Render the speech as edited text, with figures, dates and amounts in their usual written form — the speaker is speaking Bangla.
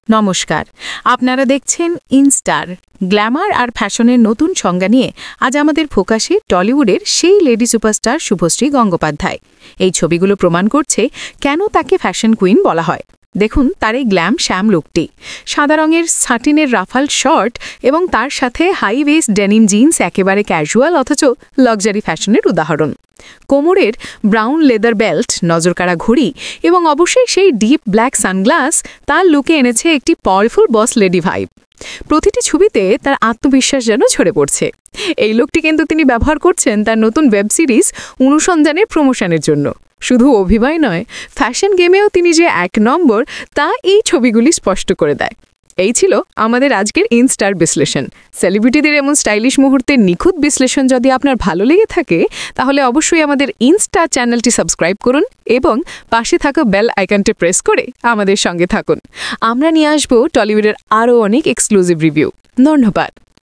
নমস্কার, আপনারা দেখছেন ইনস্টার গ্ল্যামার আর ফ্যাশনের নতুন সংজ্ঞা নিয়ে আজ আমাদের ফোকাসে টলিউডের সেই লেডি সুপারস্টার শুভশ্রী গঙ্গোপাধ্যায়। এই ছবিগুলো প্রমাণ করছে কেন তাকে ফ্যাশন কুইন বলা হয়। দেখুন তার এই গ্ল্যাম শ্যাম লুকটি, সাদা রঙের সাটিনের রাফাল শর্ট এবং তার সাথে হাই ওয়েস্ট ডেনিম জিন্স একেবারে ক্যাজুয়াল অথচ লাক্সারি ফ্যাশনের উদাহরণ। কোমরের ব্রাউন লেদার বেল্ট, নজরকাড়া ঘড়ি এবং অবশ্যই সেই ডিপ ব্ল্যাক সানগ্লাস তার লুকে এনেছে একটি পাওয়ারফুল বস লেডি ভাইব। প্রতিটি ছবিতে তার আত্মবিশ্বাস যেন ঝরে পড়ছে। এই লুকটি কিন্তু তিনি ব্যবহার করছেন তার নতুন ওয়েব সিরিজ অনুসন্ধানের প্রমোশনের জন্য। শুধু অভিনয় নয়, ফ্যাশন গেমেও তিনি যে এক নম্বর তা এই ছবিগুলি স্পষ্ট করে দেয়। এই ছিল আমাদের আজকের ইনস্টার বিশ্লেষণ। সেলিব্রিটিদের এমন স্টাইলিশ মুহূর্তের নিখুঁত বিশ্লেষণ যদি আপনার ভালো লেগে থাকে তাহলে অবশ্যই আমাদের ইনস্টা চ্যানেলটি সাবস্ক্রাইব করুন এবং পাশে থাকা বেল আইকনটি প্রেস করে আমাদের সঙ্গে থাকুন। আমরা নিয়ে আসবো টলিউডের আরও অনেক এক্সক্লুসিভ রিভিউ। ধন্যবাদ।